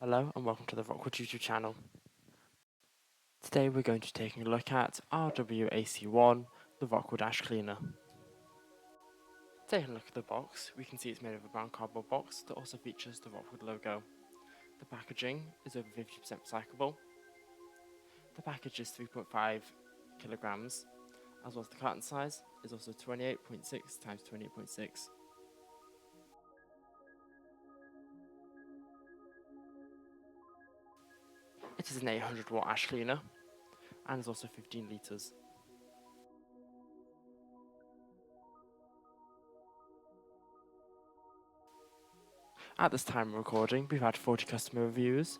Hello and welcome to the RocwooD YouTube channel. Today we're going to be taking a look at RWAC1, the RocwooD Ash Cleaner. Taking a look at the box, we can see it's made of a brown cardboard box that also features the RocwooD logo. The packaging is over 50% recyclable. The package is 3.5 kilograms, as well as the carton size is also 28.6 times 28.6. It is an 800-watt ash cleaner and is also 15 litres. At this time of recording, we've had 40 customer reviews,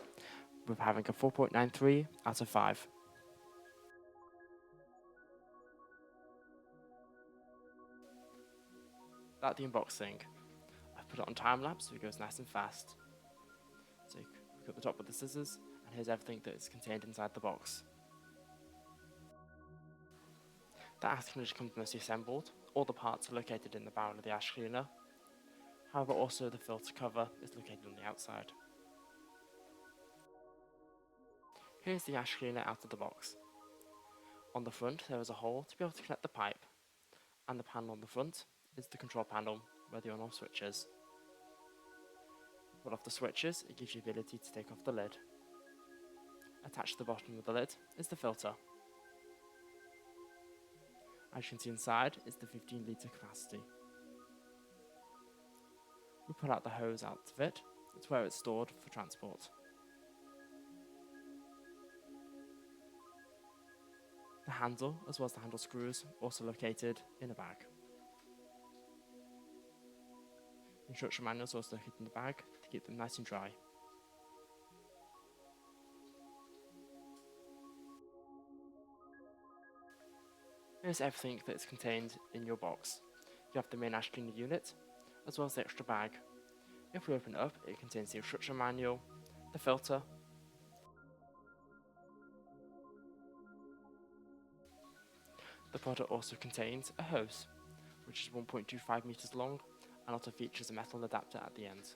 with having a 4.93 out of 5. About the unboxing, I've put it on time lapse so it goes nice and fast. So you cut the top with the scissors, and here's everything that is contained inside the box. The ash cleaner comes mostly assembled. All the parts are located in the barrel of the ash cleaner. However, also the filter cover is located on the outside. Here's the ash cleaner out of the box. On the front there is a hole to be able to connect the pipe, and the panel on the front is the control panel where the on-off switch is. Pull off the switches, it gives you the ability to take off the lid. Attached to the bottom of the lid is the filter. As you can see inside is the 15 litre capacity. We pull out the hose out of it, it's where it's stored for transport. The handle, as well as the handle screws, also located in a bag. Instruction manuals also located in the bag to keep them nice and dry. Here's everything that is contained in your box. You have the main ash cleaner unit, as well as the extra bag. If we open it up, it contains the instruction manual, the filter, the product also contains a hose, which is 1.25 meters long and also features a metal adapter at the end.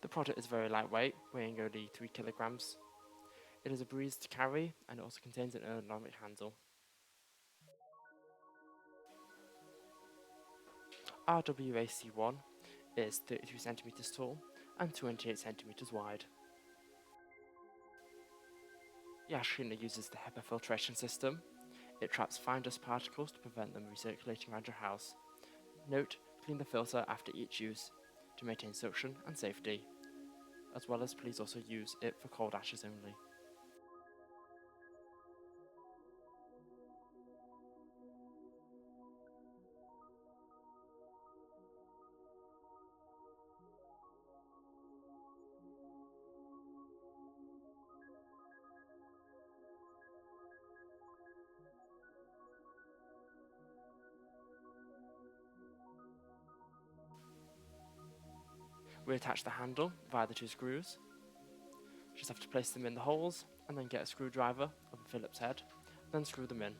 The product is very lightweight, weighing only 3 kilograms. It is a breeze to carry and it also contains an ergonomic handle. RWAC1 is 33 centimeters tall and 28 centimeters wide. The ash cleaner uses the HEPA filtration system. It traps fine dust particles to prevent them recirculating around your house. Note, clean the filter after each use to maintain suction and safety, as well as please also use it for cold ashes only. We attach the handle via the 2 screws. Just have to place them in the holes and then get a screwdriver of a Phillips head, then screw them in.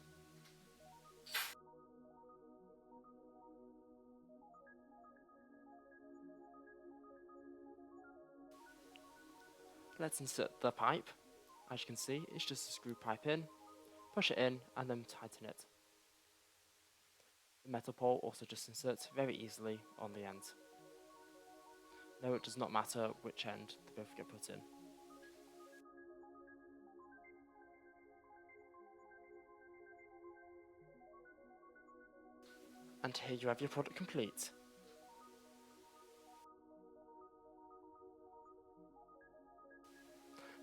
Let's insert the pipe. As you can see, it's just a screw pipe in, push it in and then tighten it. The metal pole also just inserts very easily on the end. No, it does not matter which end they both get put in. And here you have your product complete.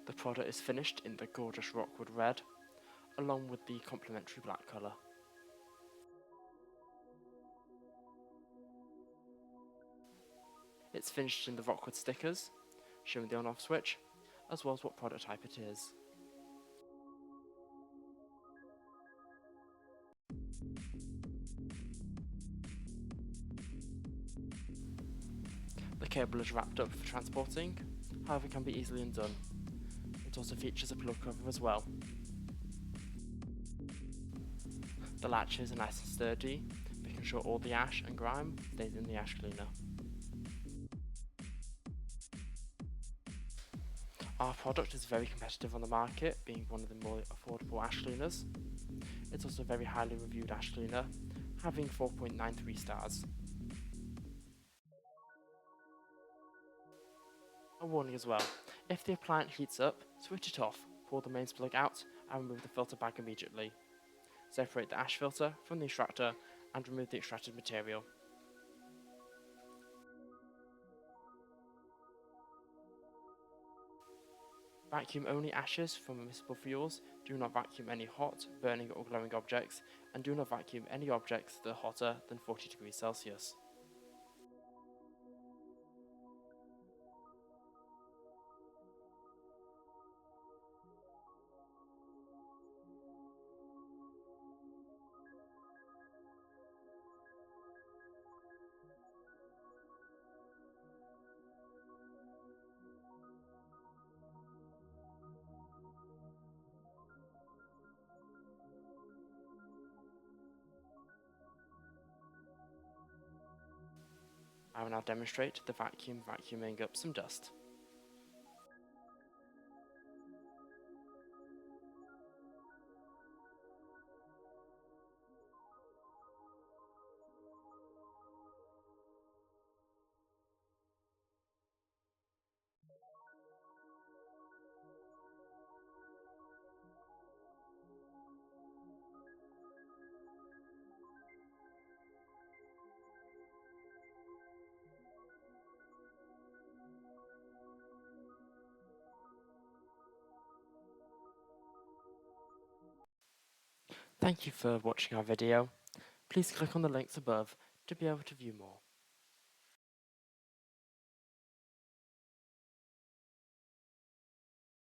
The product is finished in the gorgeous RocwooD red, along with the complementary black colour. It's finished in the RocwooD stickers, showing the on-off switch, as well as what product type it is. The cable is wrapped up for transporting, however can be easily undone. It also features a plug cover as well. The latches are nice and sturdy, making ensure all the ash and grime stays in the ash cleaner. Our product is very competitive on the market, being one of the more affordable ash cleaners. It's also a very highly reviewed ash cleaner, having 4.93 stars. A warning as well, if the appliance heats up, switch it off, pull the mains plug out and remove the filter bag immediately. Separate the ash filter from the extractor and remove the extracted material. Vacuum only ashes from miscible fuels, do not vacuum any hot, burning or glowing objects, and do not vacuum any objects that are hotter than 40 degrees Celsius. I will now demonstrate the vacuum vacuuming up some dust. Thank you for watching our video. Please click on the links above to be able to view more.